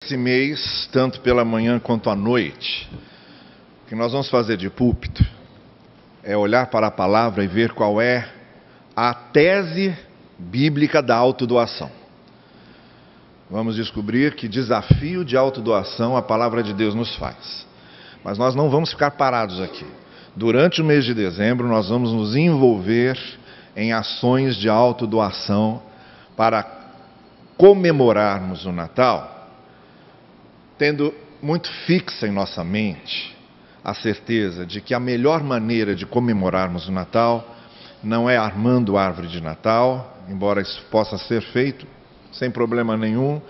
esse mês, tanto pela manhã quanto à noite, o que nós vamos fazer de púlpito é olhar para a palavra e ver qual é a tese bíblica da autodoação. Vamos descobrir que desafio de autodoação a palavra de Deus nos faz. Mas nós não vamos ficar parados aqui. Durante o mês de dezembro, nós vamos nos envolver em ações de autodoação para comemorarmos o Natal, tendo muito fixa em nossa mente a certeza de que a melhor maneira de comemorarmos o Natal não é armando árvore de Natal, embora isso possa ser feito sem problema nenhum,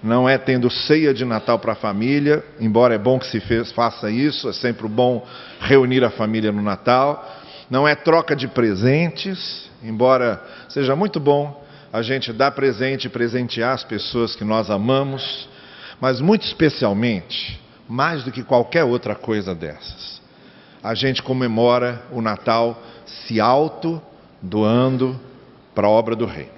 não é tendo ceia de Natal para a família, embora é bom que se faça isso, é sempre bom reunir a família no Natal, não é troca de presentes, embora seja muito bom a gente dar presente e presentear as pessoas que nós amamos, mas muito especialmente, mais do que qualquer outra coisa dessas, a gente comemora o Natal se auto-doando para a obra do Reino.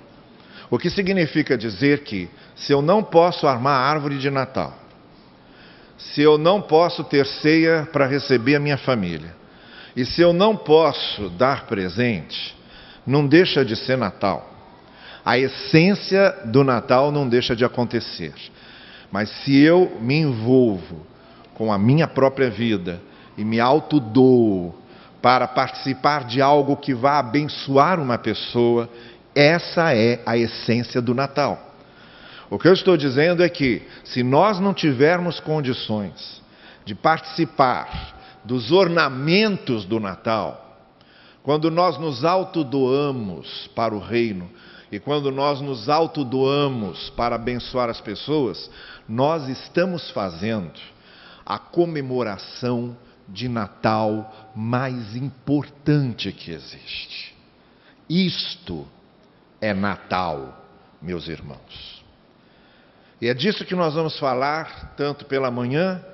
O que significa dizer que, se eu não posso armar a árvore de Natal, se eu não posso ter ceia para receber a minha família, e se eu não posso dar presente, não deixa de ser Natal. A essência do Natal não deixa de acontecer. Mas se eu me envolvo com a minha própria vida e me autodoo para participar de algo que vá abençoar uma pessoa, essa é a essência do Natal. O que eu estou dizendo é que, se nós não tivermos condições de participar dos ornamentos do Natal, quando nós nos autodoamos para o reino, e quando nós nos autodoamos para abençoar as pessoas, nós estamos fazendo a comemoração de Natal mais importante que existe. Isto é Natal, meus irmãos. E é disso que nós vamos falar, tanto pela manhã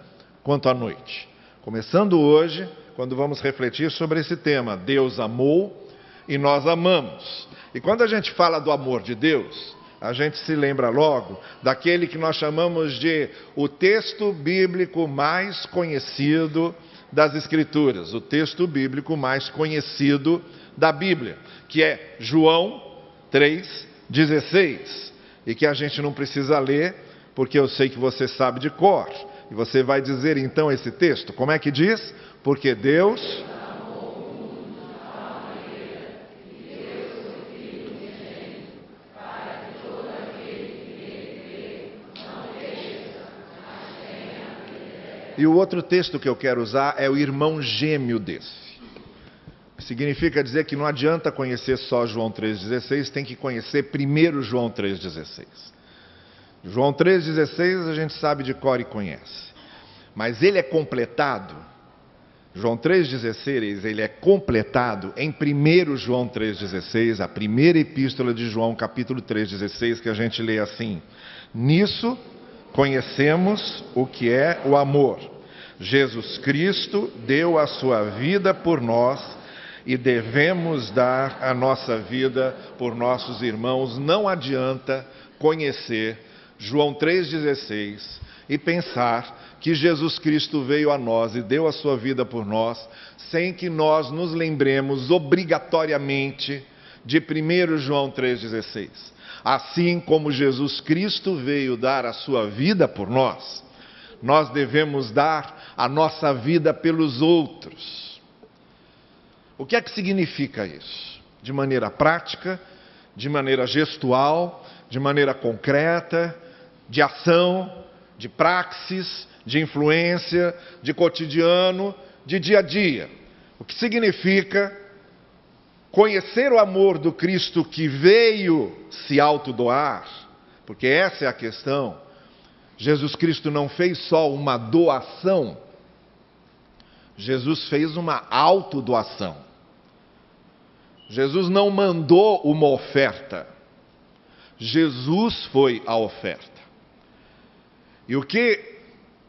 quanto à noite. Começando hoje, quando vamos refletir sobre esse tema, Deus amou e nós amamos. E quando a gente fala do amor de Deus, a gente se lembra logo daquele que nós chamamos de o texto bíblico mais conhecido das Escrituras, o texto bíblico mais conhecido da Bíblia, que é João 3,16, e que a gente não precisa ler, porque eu sei que você sabe de cor. E você vai dizer então esse texto, como é que diz? Porque Deus... E o outro texto que eu quero usar é o irmão gêmeo desse. Significa dizer que não adianta conhecer só João 3,16, tem que conhecer primeiro João 3,16. João 3,16 a gente sabe de cor e conhece. Mas ele é completado, João 3,16, ele é completado em 1 João 3,16, a primeira epístola de João, capítulo 3,16, que a gente lê assim: nisso conhecemos o que é o amor. Jesus Cristo deu a sua vida por nós e devemos dar a nossa vida por nossos irmãos. Não adianta conhecer João 3,16 e pensar que Jesus Cristo veio a nós e deu a sua vida por nós, sem que nós nos lembremos obrigatoriamente de 1 João 3,16. Assim como Jesus Cristo veio dar a sua vida por nós, nós devemos dar a nossa vida pelos outros. O que é que significa isso? De maneira prática, de maneira gestual, de maneira concreta, de ação, de praxis, de influência, de cotidiano, de dia a dia. O que significa conhecer o amor do Cristo que veio se autodoar, porque essa é a questão. Jesus Cristo não fez só uma doação, Jesus fez uma autodoação. Jesus não mandou uma oferta, Jesus foi a oferta. E o que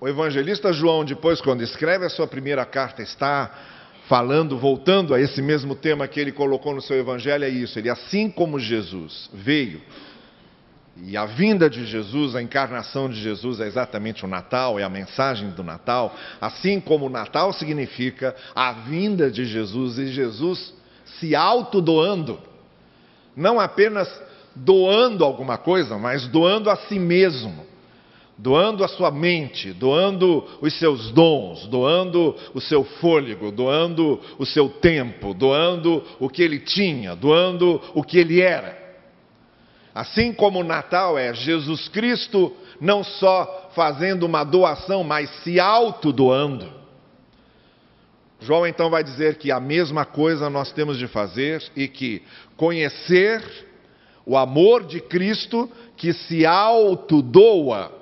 o evangelista João, depois, quando escreve a sua primeira carta, está falando, voltando a esse mesmo tema que ele colocou no seu evangelho, é isso. Ele, assim como Jesus veio E a vinda de Jesus, a encarnação de Jesus é exatamente o Natal, é a mensagem do Natal. Assim como o Natal significa a vinda de Jesus e Jesus se autodoando. Não apenas doando alguma coisa, mas doando a si mesmo. Doando a sua mente, doando os seus dons, doando o seu fôlego, doando o seu tempo, doando o que ele tinha, doando o que ele era. Assim como o Natal é Jesus Cristo não só fazendo uma doação, mas se autodoando. João então vai dizer que a mesma coisa nós temos de fazer e que conhecer o amor de Cristo que se autodoa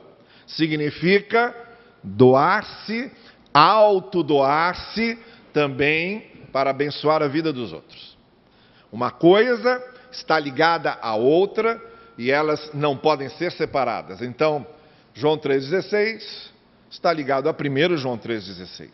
significa doar-se, autodoar-se também para abençoar a vida dos outros. Uma coisa está ligada à outra e elas não podem ser separadas. Então, João 3,16 está ligado a 1 João 3,16.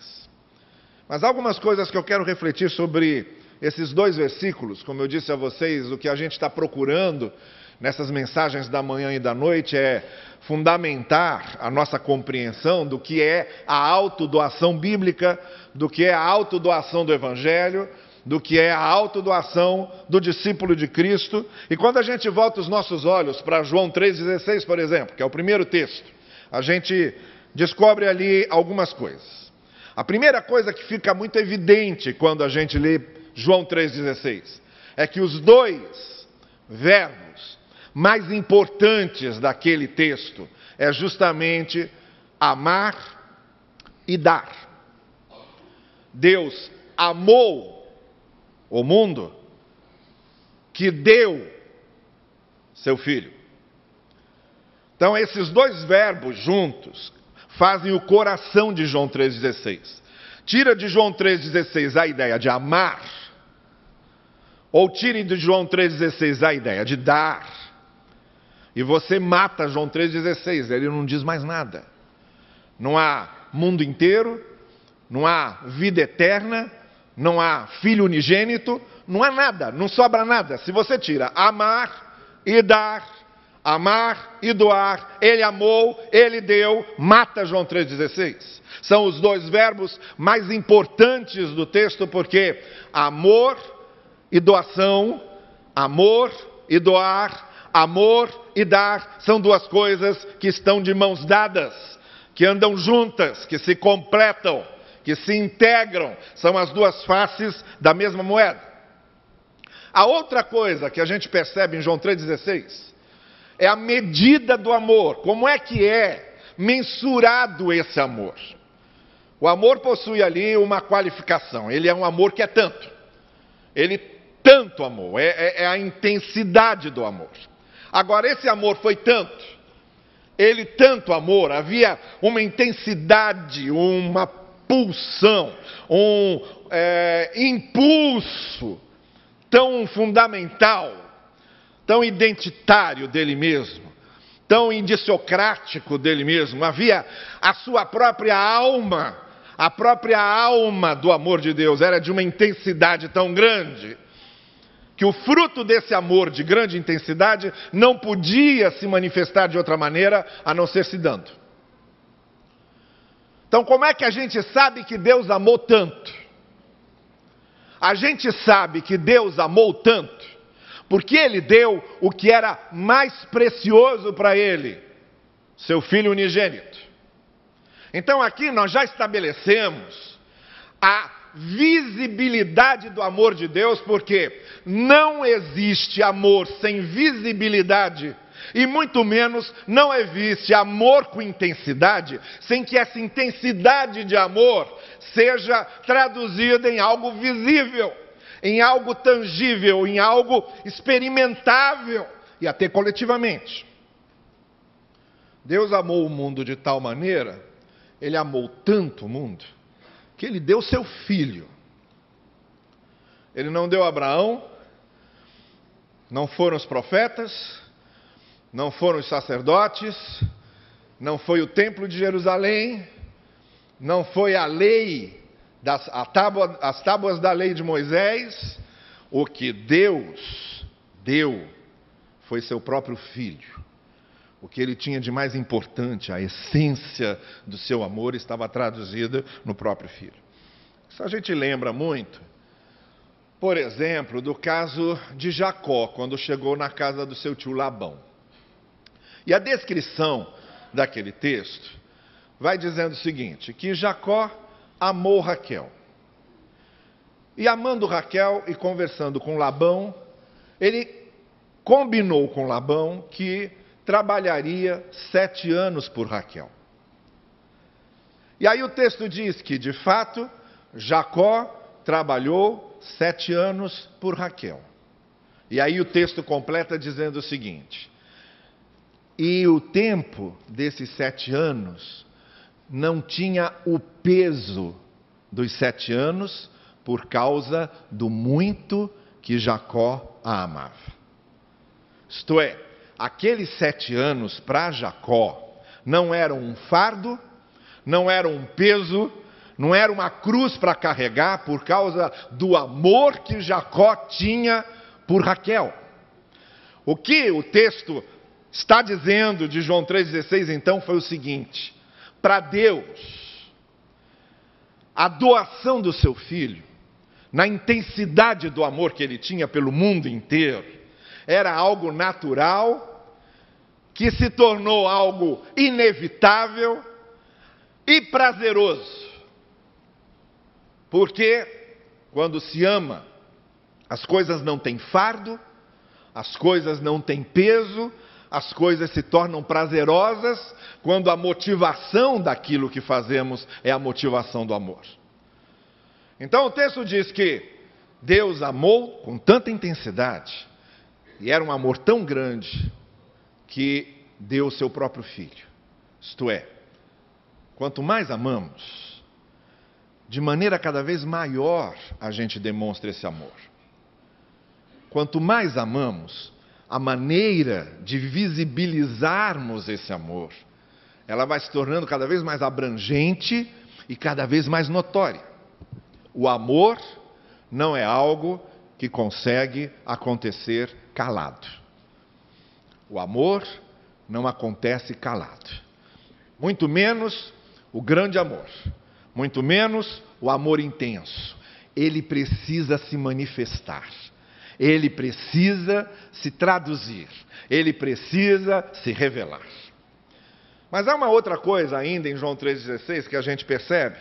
Mas há algumas coisas que eu quero refletir sobre esses dois versículos. Como eu disse a vocês, o que a gente está procurando nessas mensagens da manhã e da noite é fundamentar a nossa compreensão do que é a autodoação bíblica, do que é a autodoação do Evangelho, do que é a autodoação do discípulo de Cristo. E quando a gente volta os nossos olhos para João 3,16, por exemplo, que é o primeiro texto, a gente descobre ali algumas coisas. A primeira coisa que fica muito evidente quando a gente lê João 3,16 é que os dois verbos mais importantes daquele texto é justamente amar e dar. Deus amou o mundo que deu seu Filho. Então esses dois verbos juntos fazem o coração de João 3,16. Tira de João 3,16 a ideia de amar, ou tire de João 3,16 a ideia de dar, e você mata João 3,16, ele não diz mais nada. Não há mundo inteiro, não há vida eterna, não há filho unigênito, não há nada, não sobra nada. Se você tira amar e dar, amar e doar, ele amou, ele deu, mata João 3,16. São os dois verbos mais importantes do texto, porque amor e doação, amor e doar, amor e dar são duas coisas que estão de mãos dadas, que andam juntas, que se completam, que se integram, são as duas faces da mesma moeda. A outra coisa que a gente percebe em João 3,16 é a medida do amor. Como é que é mensurado esse amor? O amor possui ali uma qualificação, ele é um amor que é tanto. Ele tanto amou, é a intensidade do amor. Agora, esse amor foi tanto, ele tanto amor, havia uma intensidade, uma pulsão, um impulso tão fundamental, tão identitário dele mesmo, tão indiciocrático dele mesmo. Havia a sua própria alma, a própria alma do amor de Deus era de uma intensidade tão grande, que o fruto desse amor de grande intensidade não podia se manifestar de outra maneira a não ser se dando. Então, como é que a gente sabe que Deus amou tanto? A gente sabe que Deus amou tanto porque Ele deu o que era mais precioso para Ele, seu Filho unigênito. Então aqui nós já estabelecemos a visibilidade do amor de Deus, porque não existe amor sem visibilidade, e muito menos não existe amor com intensidade, sem que essa intensidade de amor seja traduzida em algo visível, em algo tangível, em algo experimentável, e até coletivamente. Deus amou o mundo de tal maneira, Ele amou tanto o mundo, que Ele deu seu Filho. Ele não deu a Abraão, não foram os profetas, não foram os sacerdotes, não foi o templo de Jerusalém, não foi a lei, as tábuas da lei de Moisés. O que Deus deu foi seu próprio Filho. O que ele tinha de mais importante, a essência do seu amor, estava traduzida no próprio filho. Isso a gente lembra muito, por exemplo, do caso de Jacó, quando chegou na casa do seu tio Labão. E a descrição daquele texto vai dizendo o seguinte, que Jacó amou Raquel. E amando Raquel e conversando com Labão, ele combinou com Labão que trabalharia 7 anos por Raquel. E aí o texto diz que, de fato, Jacó trabalhou 7 anos por Raquel. E aí o texto completa dizendo o seguinte: e o tempo desses 7 anos não tinha o peso dos 7 anos por causa do muito que Jacó a amava. Isto é, aqueles 7 anos para Jacó não eram um fardo, não era um peso, não era uma cruz para carregar por causa do amor que Jacó tinha por Raquel. O que o texto está dizendo de João 3,16 então foi o seguinte: para Deus, a doação do seu filho, na intensidade do amor que ele tinha pelo mundo inteiro, era algo natural, que se tornou algo inevitável e prazeroso. Porque quando se ama, as coisas não têm fardo, as coisas não têm peso, as coisas se tornam prazerosas quando a motivação daquilo que fazemos é a motivação do amor. Então o texto diz que Deus amou com tanta intensidade, e era um amor tão grande, que deu o seu próprio filho. Isto é, quanto mais amamos, de maneira cada vez maior a gente demonstra esse amor. Quanto mais amamos, a maneira de visibilizarmos esse amor, ela vai se tornando cada vez mais abrangente e cada vez mais notória. O amor não é algo que consegue acontecer calado. O amor não acontece calado. Muito menos o grande amor. Muito menos o amor intenso. Ele precisa se manifestar. Ele precisa se traduzir. Ele precisa se revelar. Mas há uma outra coisa ainda em João 3,16 que a gente percebe,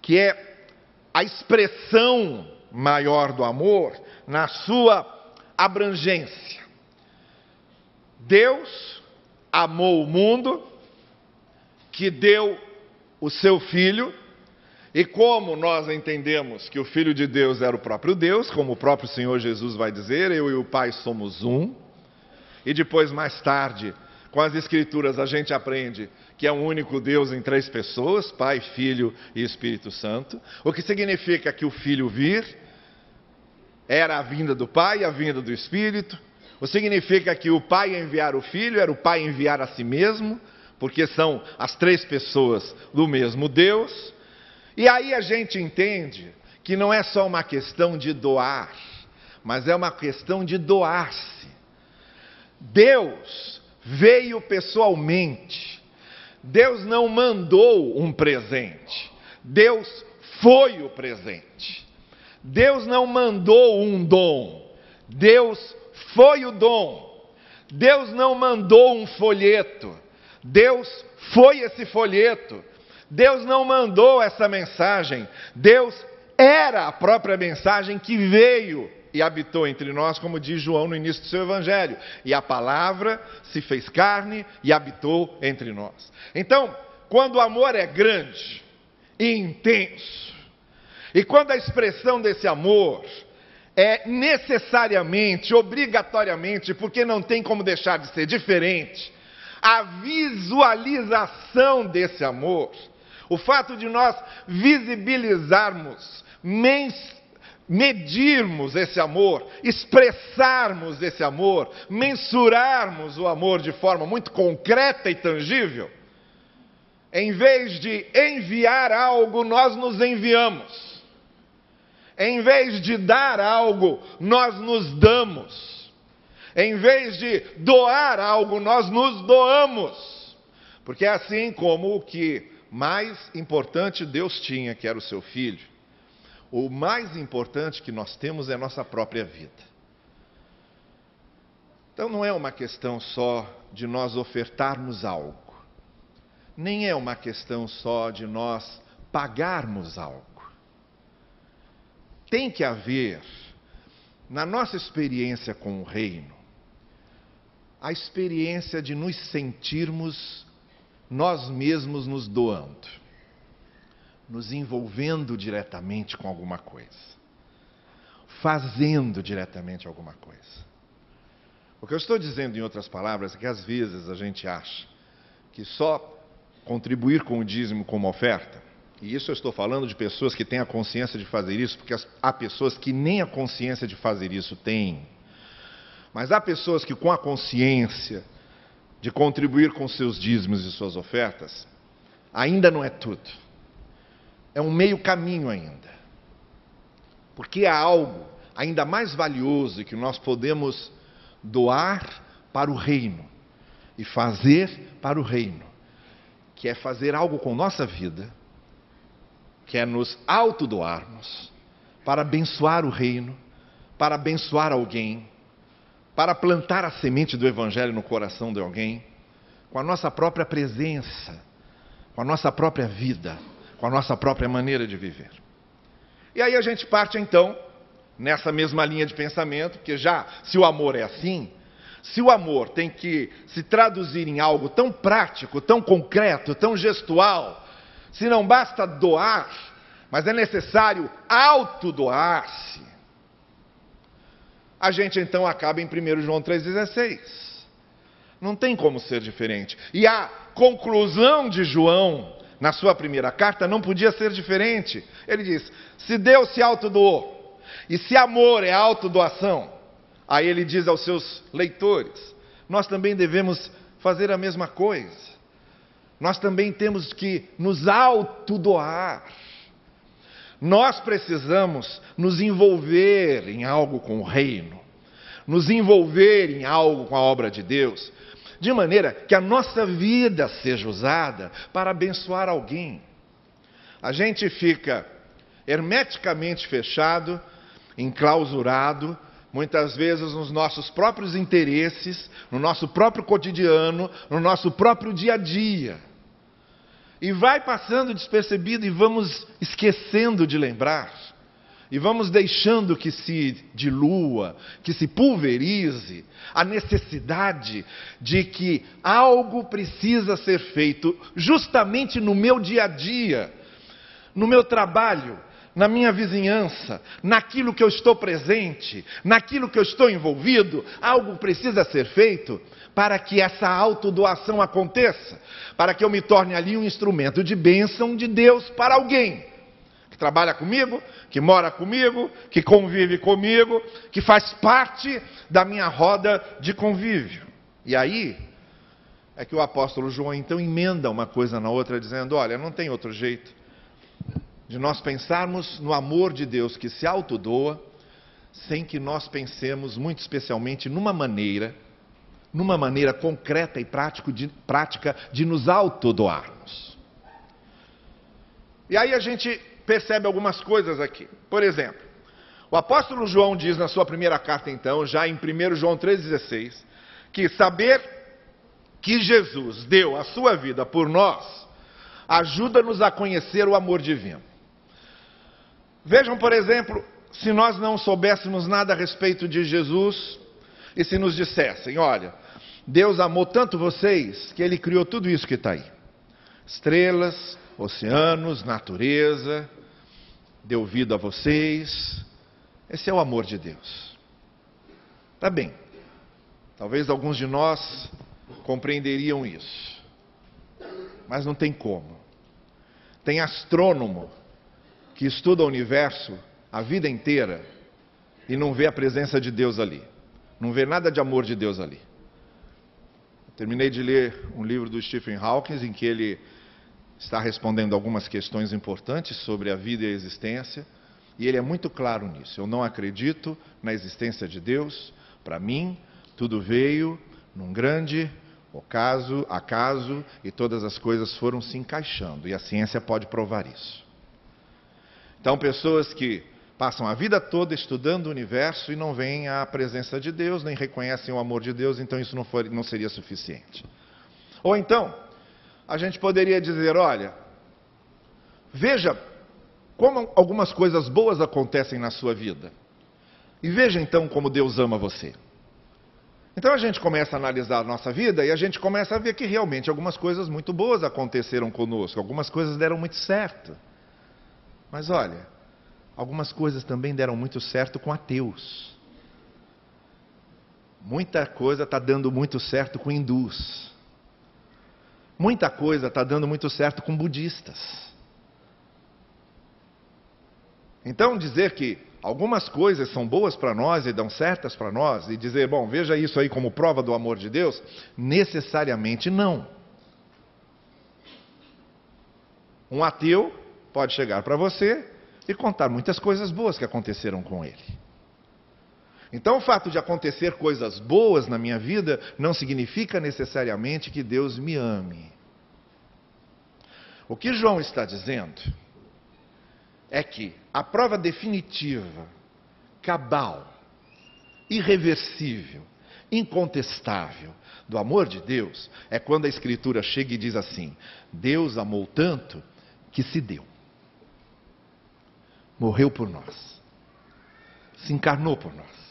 que é a expressão maior do amor na sua abrangência. Deus amou o mundo, que deu o seu Filho, e como nós entendemos que o Filho de Deus era o próprio Deus, como o próprio Senhor Jesus vai dizer, eu e o Pai somos um, e depois mais tarde, com as Escrituras a gente aprende que é um único Deus em 3 pessoas, Pai, Filho e Espírito Santo, o que significa que o Filho vir era a vinda do Pai e a vinda do Espírito, o que significa que o Pai enviar o Filho era o Pai enviar a si mesmo, porque são as 3 pessoas do mesmo Deus. E aí a gente entende que não é só uma questão de doar, mas é uma questão de doar-se. Deus veio pessoalmente. Deus não mandou um presente. Deus foi o presente. Deus não mandou um dom. Deus foi o dom. Deus não mandou um folheto. Deus foi esse folheto. Deus não mandou essa mensagem. Deus era a própria mensagem que veio e habitou entre nós, como diz João no início do seu evangelho. E a palavra se fez carne e habitou entre nós. Então, quando o amor é grande e intenso, e quando a expressão desse amor é necessariamente, obrigatoriamente, porque não tem como deixar de ser diferente, a visualização desse amor, o fato de nós visibilizarmos, medirmos esse amor, expressarmos esse amor, mensurarmos o amor de forma muito concreta e tangível, em vez de enviar algo, nós nos enviamos. Em vez de dar algo, nós nos damos. Em vez de doar algo, nós nos doamos. Porque é assim como o que mais importante Deus tinha, que era o seu Filho, o mais importante que nós temos é a nossa própria vida. Então não é uma questão só de nós ofertarmos algo, nem é uma questão só de nós pagarmos algo. Tem que haver, na nossa experiência com o reino, a experiência de nos sentirmos nós mesmos nos doando, nos envolvendo diretamente com alguma coisa, fazendo diretamente alguma coisa. O que eu estou dizendo, em outras palavras, é que às vezes a gente acha que só contribuir com o dízimo como oferta, e isso eu estou falando de pessoas que têm a consciência de fazer isso, porque há pessoas que nem a consciência de fazer isso têm. Mas há pessoas que, com a consciência de contribuir com seus dízimos e suas ofertas, ainda não é tudo. É um meio caminho ainda. Porque há algo ainda mais valioso que nós podemos doar para o reino e fazer para o reino, que é fazer algo com nossa vida, que é nos autodoarmos para abençoar o reino, para abençoar alguém, para plantar a semente do Evangelho no coração de alguém, com a nossa própria presença, com a nossa própria vida, com a nossa própria maneira de viver. E aí a gente parte então, nessa mesma linha de pensamento, que já, se o amor é assim, se o amor tem que se traduzir em algo tão prático, tão concreto, tão gestual, se não basta doar, mas é necessário autodoar-se, a gente então acaba em 1 João 3,16. Não tem como ser diferente. E a conclusão de João, na sua primeira carta, não podia ser diferente. Ele diz, se Deus se autodoou, e se amor é autodoação, aí ele diz aos seus leitores, nós também devemos fazer a mesma coisa. Nós também temos que nos autodoar. Nós precisamos nos envolver em algo com o reino, nos envolver em algo com a obra de Deus, de maneira que a nossa vida seja usada para abençoar alguém. A gente fica hermeticamente fechado, enclausurado, muitas vezes nos nossos próprios interesses, no nosso próprio cotidiano, no nosso próprio dia a dia. E vai passando despercebido e vamos esquecendo de lembrar. E vamos deixando que se dilua, que se pulverize a necessidade de que algo precisa ser feito justamente no meu dia a dia, no meu trabalho, na minha vizinhança, naquilo que eu estou presente, naquilo que eu estou envolvido. Algo precisa ser feito para que essa autodoação aconteça, para que eu me torne ali um instrumento de bênção de Deus para alguém que trabalha comigo, que mora comigo, que convive comigo, que faz parte da minha roda de convívio. E aí é que o apóstolo João então emenda uma coisa na outra, dizendo, olha, não tem outro jeito de nós pensarmos no amor de Deus que se autodoa, sem que nós pensemos muito especialmente numa maneira concreta e prática de nos autodoarmos. E aí a gente percebe algumas coisas aqui. Por exemplo, o apóstolo João diz na sua primeira carta então, já em 1 João 3,16, que saber que Jesus deu a sua vida por nós, ajuda-nos a conhecer o amor divino. Vejam, por exemplo, se nós não soubéssemos nada a respeito de Jesus, e se nos dissessem, olha, Deus amou tanto vocês, que Ele criou tudo isso que está aí. Estrelas, oceanos, natureza, deu vida a vocês. Esse é o amor de Deus. Tá bem. Talvez alguns de nós compreenderiam isso. Mas não tem como. Tem astrônomo que estuda o universo a vida inteira e não vê a presença de Deus ali. Não vê nada de amor de Deus ali. Terminei de ler um livro do Stephen Hawking, em que ele está respondendo algumas questões importantes sobre a vida e a existência, e ele é muito claro nisso. Eu não acredito na existência de Deus para mim, Tudo veio num grande acaso, e todas as coisas foram se encaixando, e a ciência pode provar isso. Então, pessoas que passam a vida toda estudando o universo e não veem a presença de Deus, nem reconhecem o amor de Deus, então isso não seria suficiente. Ou então, a gente poderia dizer, olha, veja como algumas coisas boas acontecem na sua vida. E veja então como Deus ama você. Então a gente começa a analisar a nossa vida e a gente começa a ver que realmente algumas coisas muito boas aconteceram conosco, algumas coisas deram muito certo. Mas olha, algumas coisas também deram muito certo com ateus. Muita coisa está dando muito certo com hindus. Muita coisa está dando muito certo com budistas. Então dizer que algumas coisas são boas para nós e dão certas para nós, e dizer, bom, veja isso aí como prova do amor de Deus, necessariamente não. Um ateu pode chegar para você e contar muitas coisas boas que aconteceram com ele. Então o fato de acontecer coisas boas na minha vida não significa necessariamente que Deus me ame. O que João está dizendo é que a prova definitiva, cabal, irreversível, incontestável do amor de Deus é quando a Escritura chega e diz assim: Deus amou tanto que se deu. Morreu por nós. Se encarnou por nós.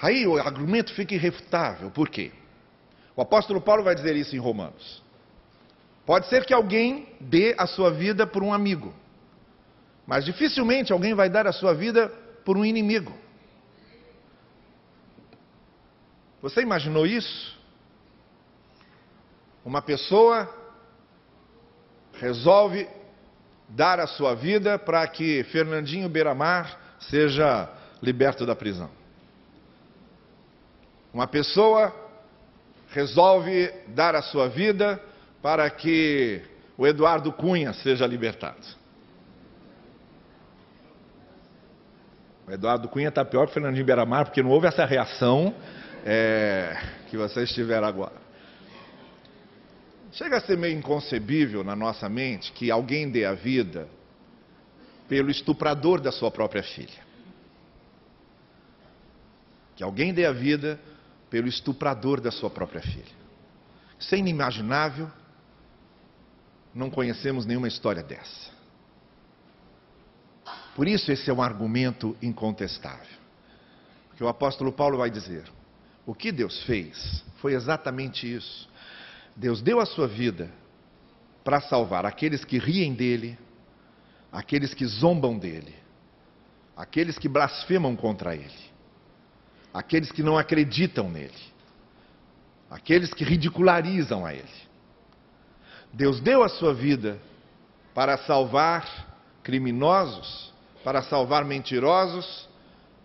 Aí o argumento fica irrefutável. Por quê? O apóstolo Paulo vai dizer isso em Romanos. Pode ser que alguém dê a sua vida por um amigo, mas dificilmente alguém vai dar a sua vida por um inimigo. Você imaginou isso? Uma pessoa resolve dar a sua vida para que Fernandinho Beiramar seja liberto da prisão. Uma pessoa resolve dar a sua vida para que o Eduardo Cunha seja libertado. O Eduardo Cunha está pior que o Fernandinho Beiramar, porque não houve essa reação que vocês tiveram agora. Chega a ser meio inconcebível na nossa mente que alguém dê a vida pelo estuprador da sua própria filha. Que alguém dê a vida pelo estuprador da sua própria filha. Isso é inimaginável. Não conhecemos nenhuma história dessa. Por isso esse é um argumento incontestável. Porque o apóstolo Paulo vai dizer, o que Deus fez foi exatamente isso. Deus deu a sua vida para salvar aqueles que riem dele, aqueles que zombam dele, aqueles que blasfemam contra ele, aqueles que não acreditam nele, aqueles que ridicularizam a ele. Deus deu a sua vida para salvar criminosos, para salvar mentirosos,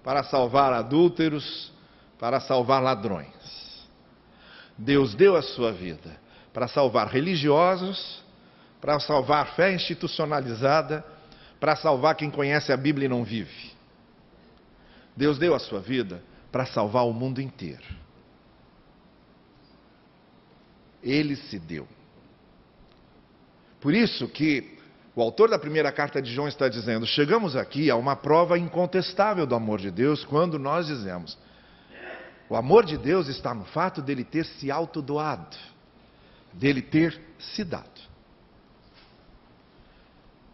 para salvar adúlteros, para salvar ladrões. Deus deu a sua vida para salvar religiosos, para salvar fé institucionalizada, para salvar quem conhece a Bíblia e não vive. Deus deu a sua vida para salvar o mundo inteiro. Ele se deu. Por isso que o autor da primeira carta de João está dizendo, chegamos aqui a uma prova incontestável do amor de Deus, quando nós dizemos, o amor de Deus está no fato dele ter se autodoado, dele ter se dado.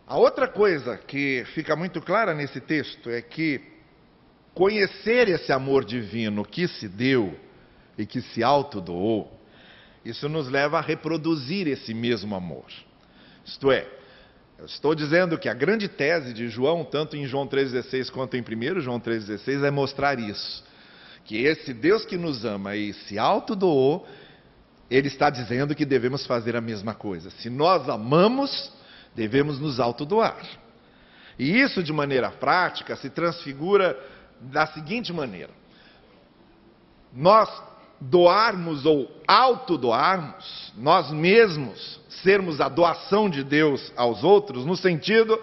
A outra coisa que fica muito clara nesse texto é que conhecer esse amor divino que se deu e que se autodoou, isso nos leva a reproduzir esse mesmo amor. Isto é, eu estou dizendo que a grande tese de João, tanto em João 3,16 quanto em 1 João 3,16, é mostrar isso. Que esse Deus que nos ama e se autodoou, Ele está dizendo que devemos fazer a mesma coisa. Se nós amamos, devemos nos autodoar. E isso, de maneira prática, se transfigura da seguinte maneira. Nós doarmos ou autodoarmos, nós mesmos sermos a doação de Deus aos outros, no sentido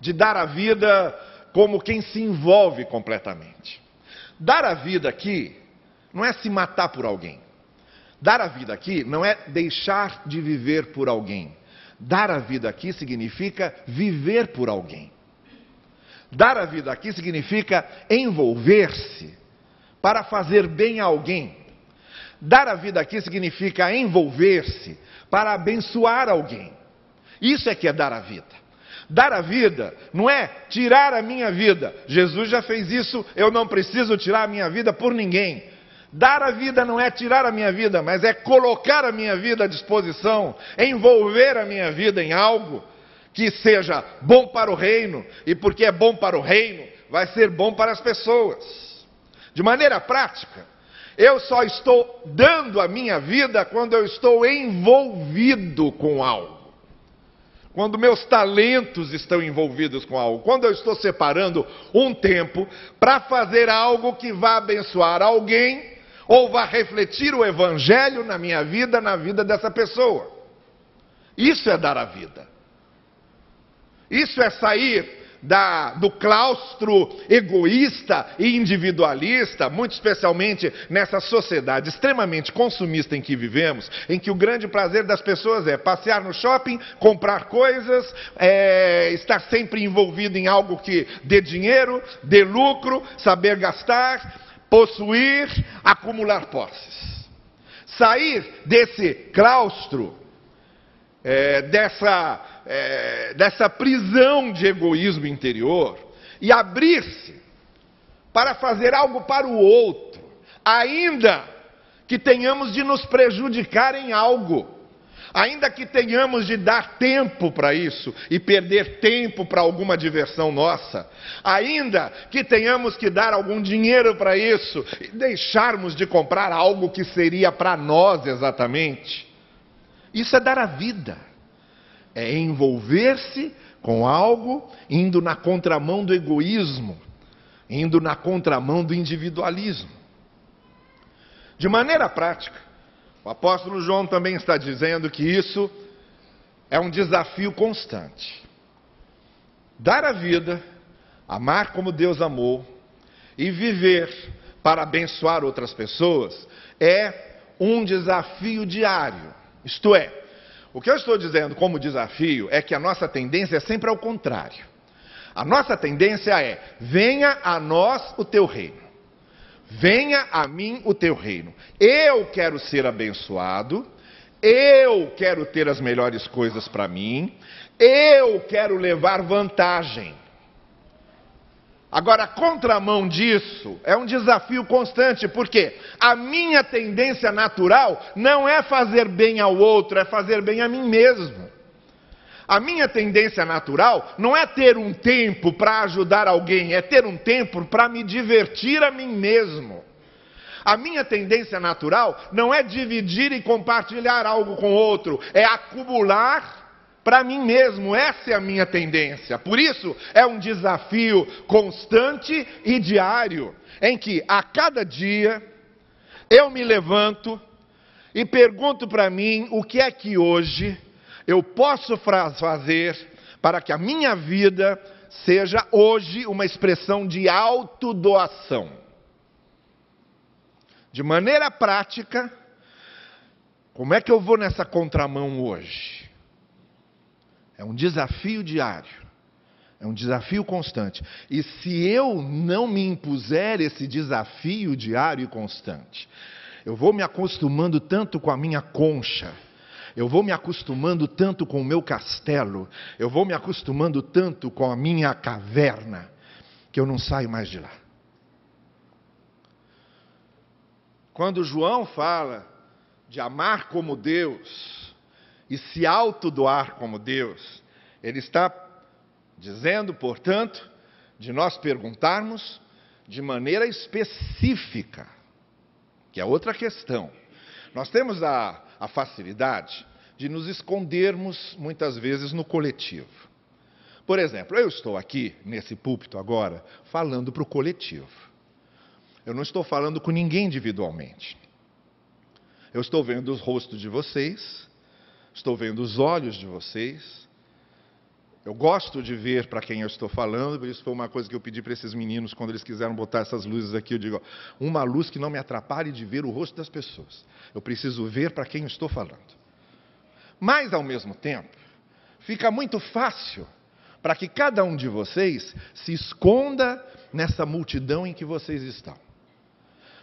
de dar a vida como quem se envolve completamente. Dar a vida aqui não é se matar por alguém. Dar a vida aqui não é deixar de viver por alguém. Dar a vida aqui significa viver por alguém. Dar a vida aqui significa envolver-se para fazer bem a alguém. Dar a vida aqui significa envolver-se para abençoar alguém. Isso é que é dar a vida. Dar a vida não é tirar a minha vida. Jesus já fez isso, eu não preciso tirar a minha vida por ninguém. Dar a vida não é tirar a minha vida, mas é colocar a minha vida à disposição, envolver a minha vida em algo que seja bom para o reino, e porque é bom para o reino, vai ser bom para as pessoas. De maneira prática, eu só estou dando a minha vida quando eu estou envolvido com algo. Quando meus talentos estão envolvidos com algo. Quando eu estou separando um tempo para fazer algo que vá abençoar alguém ou vá refletir o evangelho na minha vida, na vida dessa pessoa. Isso é dar a vida. Isso é sair do claustro egoísta e individualista, muito especialmente nessa sociedade extremamente consumista em que vivemos, em que o grande prazer das pessoas é passear no shopping, comprar coisas, estar sempre envolvido em algo que dê dinheiro, dê lucro, saber gastar, possuir, acumular posses. Sair desse claustro, dessa prisão de egoísmo interior e abrir-se para fazer algo para o outro, ainda que tenhamos de nos prejudicar em algo, ainda que tenhamos de dar tempo para isso e perder tempo para alguma diversão nossa, ainda que tenhamos que dar algum dinheiro para isso e deixarmos de comprar algo que seria para nós exatamente. Isso é dar a vida. É envolver-se com algo, indo na contramão do egoísmo, indo na contramão do individualismo. De maneira prática, o apóstolo João também está dizendo que isso é um desafio constante. Dar a vida, amar como Deus amou e viver para abençoar outras pessoas é um desafio diário. Isto é, o que eu estou dizendo como desafio é que a nossa tendência é sempre ao contrário. A nossa tendência é: venha a nós o teu reino. Venha a mim o teu reino. Eu quero ser abençoado, eu quero ter as melhores coisas para mim, eu quero levar vantagem. Agora, a contramão disso é um desafio constante, porque a minha tendência natural não é fazer bem ao outro, é fazer bem a mim mesmo. A minha tendência natural não é ter um tempo para ajudar alguém, é ter um tempo para me divertir a mim mesmo. A minha tendência natural não é dividir e compartilhar algo com outro, é acumular para mim mesmo. Essa é a minha tendência. Por isso, é um desafio constante e diário, em que a cada dia eu me levanto e pergunto para mim o que é que hoje eu posso fazer para que a minha vida seja hoje uma expressão de autodoação. De maneira prática, como é que eu vou nessa contramão hoje? É um desafio diário, é um desafio constante. E se eu não me impuser esse desafio diário e constante, eu vou me acostumando tanto com a minha concha, eu vou me acostumando tanto com o meu castelo, eu vou me acostumando tanto com a minha caverna, que eu não saio mais de lá. Quando João fala de amar como Deus e se autodoar como Deus, ele está dizendo, portanto, de nós perguntarmos de maneira específica, que é outra questão. Nós temos a facilidade de nos escondermos muitas vezes no coletivo. Por exemplo, eu estou aqui nesse púlpito agora falando para o coletivo. Eu não estou falando com ninguém individualmente. Eu estou vendo os rostos de vocês, estou vendo os olhos de vocês, Eu gosto de ver para quem eu estou falando, por isso foi uma coisa que eu pedi para esses meninos quando eles quiseram botar essas luzes aqui. Eu digo, ó, uma luz que não me atrapalhe de ver o rosto das pessoas. Eu preciso ver para quem eu estou falando. Mas, ao mesmo tempo, fica muito fácil para que cada um de vocês se esconda nessa multidão em que vocês estão.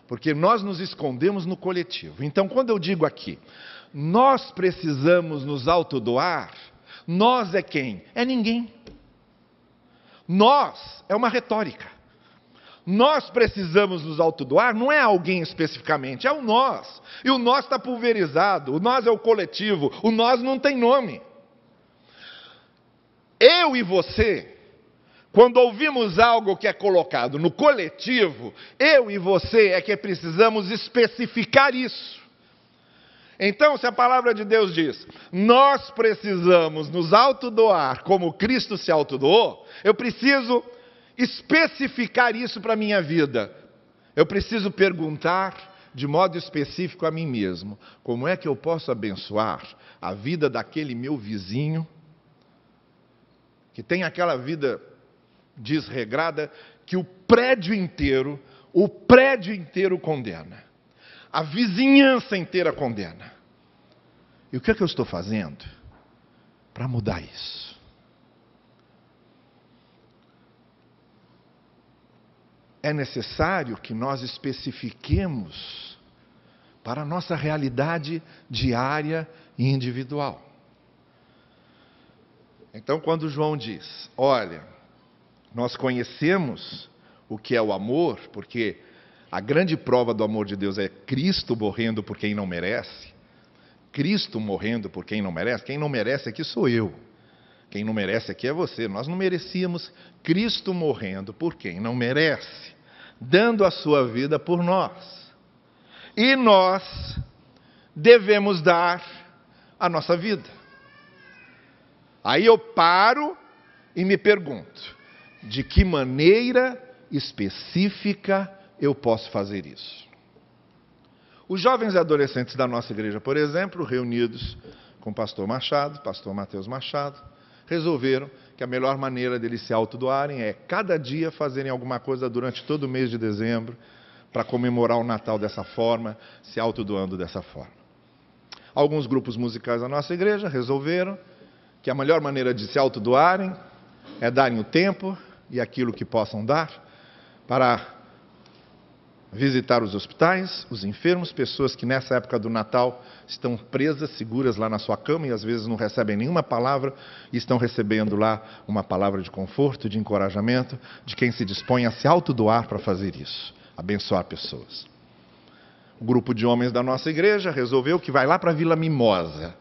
Porque nós nos escondemos no coletivo. Então, quando eu digo aqui, nós precisamos nos autodoar, nós é quem? É ninguém. Nós é uma retórica. Nós precisamos nos autodoar, não é alguém especificamente, é o nós. E o nós está pulverizado, o nós é o coletivo, o nós não tem nome. Eu e você, quando ouvimos algo que é colocado no coletivo, eu e você é que precisamos especificar isso. Então, se a palavra de Deus diz, nós precisamos nos autodoar como Cristo se autodoou, eu preciso especificar isso para a minha vida. Eu preciso perguntar de modo específico a mim mesmo, como é que eu posso abençoar a vida daquele meu vizinho, que tem aquela vida desregrada, que o prédio inteiro condena. A vizinhança inteira condena. E o que é que eu estou fazendo para mudar isso? É necessário que nós especifiquemos para a nossa realidade diária e individual. Então, quando João diz, olha, nós conhecemos o que é o amor, porque a grande prova do amor de Deus é Cristo morrendo por quem não merece. Cristo morrendo por quem não merece. Quem não merece aqui sou eu. Quem não merece aqui é você. Nós não merecíamos. Cristo morrendo por quem não merece, dando a sua vida por nós. E nós devemos dar a nossa vida. Aí eu paro e me pergunto, de que maneira específica eu posso fazer isso? Os jovens e adolescentes da nossa igreja, por exemplo, reunidos com o pastor Machado, pastor Mateus Machado, resolveram que a melhor maneira deles se autodoarem é cada dia fazerem alguma coisa durante todo o mês de dezembro para comemorar o Natal dessa forma, se autodoando dessa forma. Alguns grupos musicais da nossa igreja resolveram que a melhor maneira de se autodoarem é darem o tempo e aquilo que possam dar para visitar os hospitais, os enfermos, pessoas que nessa época do Natal estão presas, seguras lá na sua cama e às vezes não recebem nenhuma palavra e estão recebendo lá uma palavra de conforto, de encorajamento, de quem se dispõe a se autodoar para fazer isso, abençoar pessoas. O grupo de homens da nossa igreja resolveu que vai lá para a Vila Mimosa,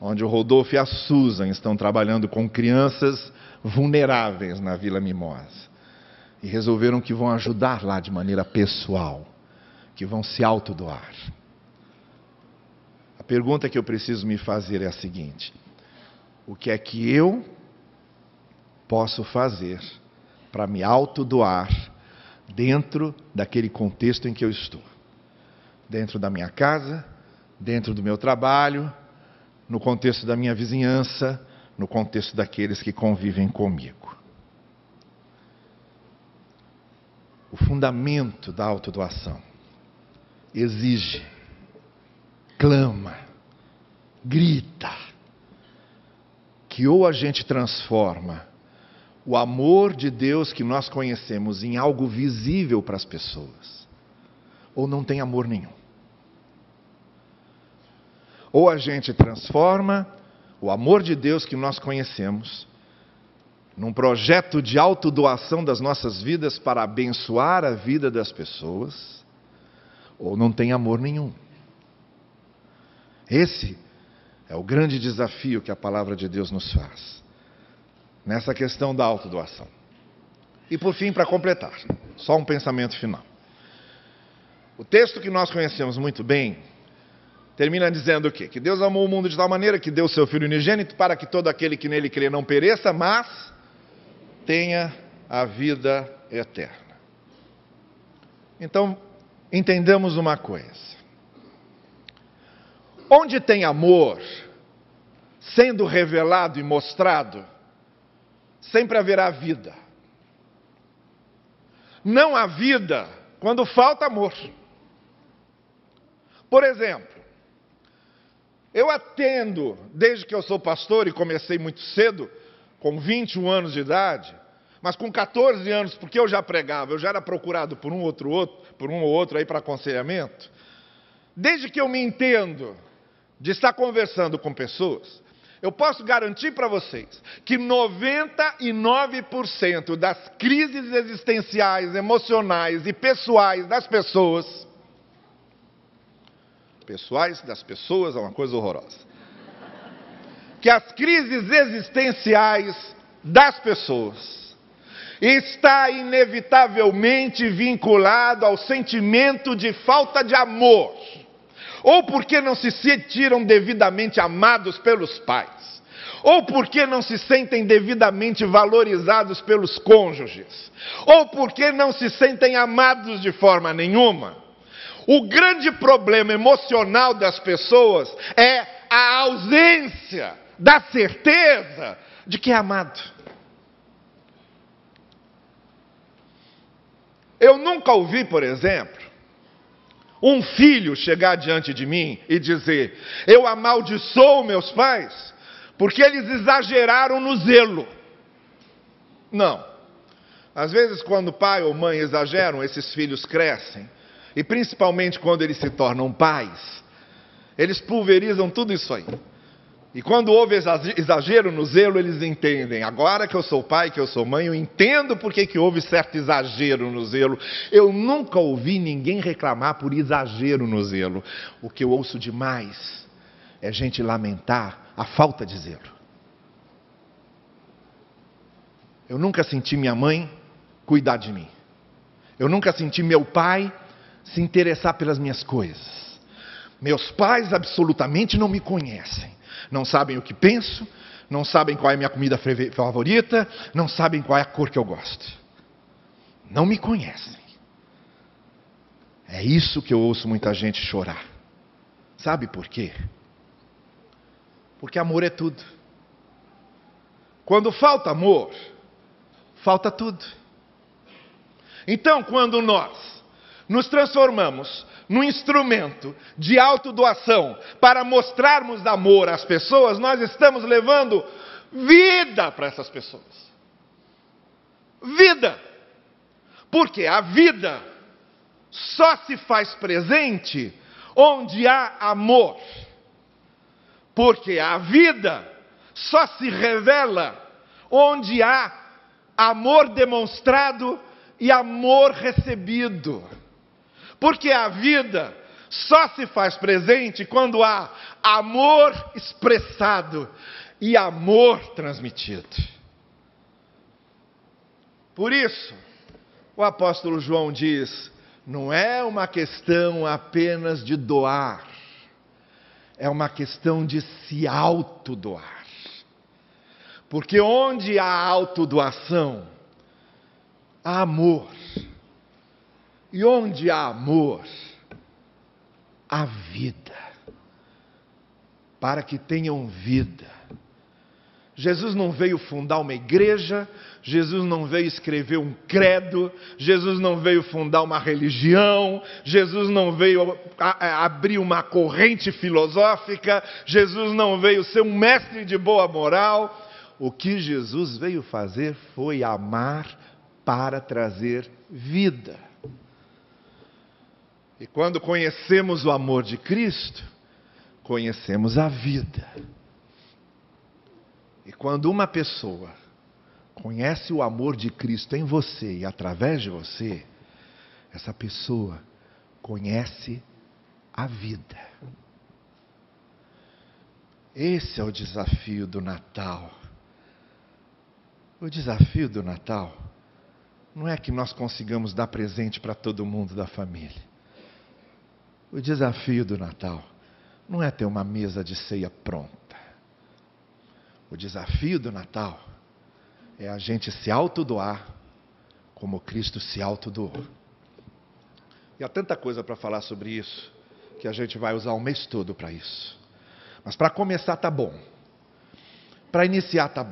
onde o Rodolfo e a Susan estão trabalhando com crianças vulneráveis na Vila Mimosa. E resolveram que vão ajudar lá de maneira pessoal, que vão se autodoar. A pergunta que eu preciso me fazer é a seguinte: o que é que eu posso fazer para me autodoar dentro daquele contexto em que eu estou? Dentro da minha casa, dentro do meu trabalho, no contexto da minha vizinhança, no contexto daqueles que convivem comigo. O fundamento da autodoação exige, clama, grita, que ou a gente transforma o amor de Deus que nós conhecemos em algo visível para as pessoas, ou não tem amor nenhum. Ou a gente transforma o amor de Deus que nós conhecemos num projeto de autodoação das nossas vidas para abençoar a vida das pessoas, ou não tem amor nenhum. Esse é o grande desafio que a palavra de Deus nos faz, nessa questão da autodoação. E por fim, para completar, só um pensamento final. O texto que nós conhecemos muito bem termina dizendo o quê? Que Deus amou o mundo de tal maneira que deu o seu Filho unigênito para que todo aquele que nele crê não pereça, mas tenha a vida eterna. Então, entendamos uma coisa. Onde tem amor sendo revelado e mostrado, sempre haverá vida. Não há vida quando falta amor. Por exemplo, eu atendo, desde que eu sou pastor e comecei muito cedo, com 21 anos de idade, mas com 14 anos, porque eu já pregava, eu já era procurado por um ou outro aí para aconselhamento. Desde que eu me entendo de estar conversando com pessoas, eu posso garantir para vocês que 99% das crises existenciais, emocionais e pessoais das pessoas é uma coisa horrorosa. Que as crises existenciais das pessoas está inevitavelmente vinculado ao sentimento de falta de amor, ou porque não se sentiram devidamente amados pelos pais, ou porque não se sentem devidamente valorizados pelos cônjuges, ou porque não se sentem amados de forma nenhuma. O grande problema emocional das pessoas é a ausência da certeza de que é amado. Eu nunca ouvi, por exemplo, um filho chegar diante de mim e dizer: eu amaldiçoo meus pais porque eles exageraram no zelo. Não. Às vezes, quando pai ou mãe exageram, esses filhos crescem. E principalmente quando eles se tornam pais, eles pulverizam tudo isso aí. E quando houve exagero no zelo, eles entendem. Agora que eu sou pai, que eu sou mãe, eu entendo por que houve certo exagero no zelo. Eu nunca ouvi ninguém reclamar por exagero no zelo. O que eu ouço demais é gente lamentar a falta de zelo. Eu nunca senti minha mãe cuidar de mim. Eu nunca senti meu pai se interessar pelas minhas coisas. Meus pais absolutamente não me conhecem. Não sabem o que penso, não sabem qual é a minha comida favorita, não sabem qual é a cor que eu gosto. Não me conhecem. É isso que eu ouço muita gente chorar. Sabe por quê? Porque amor é tudo. Quando falta amor, falta tudo. Então, quando nós nos transformamos num instrumento de autodoação para mostrarmos amor às pessoas, nós estamos levando vida para essas pessoas. Vida. Porque a vida só se faz presente onde há amor. Porque a vida só se revela onde há amor demonstrado e amor recebido. Porque a vida só se faz presente quando há amor expressado e amor transmitido. Por isso, o apóstolo João diz: não é uma questão apenas de doar, é uma questão de se autodoar. Porque onde há autodoação, há amor. E onde há amor, há vida. Para que tenham vida. Jesus não veio fundar uma igreja, Jesus não veio escrever um credo, Jesus não veio fundar uma religião, Jesus não veio abrir uma corrente filosófica, Jesus não veio ser um mestre de boa moral. O que Jesus veio fazer foi amar para trazer vida. E quando conhecemos o amor de Cristo, conhecemos a vida. E quando uma pessoa conhece o amor de Cristo em você e através de você, essa pessoa conhece a vida. Esse é o desafio do Natal. O desafio do Natal não é que nós consigamos dar presente para todo mundo da família. O desafio do Natal não é ter uma mesa de ceia pronta. O desafio do Natal é a gente se autodoar como Cristo se autodoou. E há tanta coisa para falar sobre isso, que a gente vai usar o mês todo para isso. Mas para começar tá bom. Para iniciar tá bom.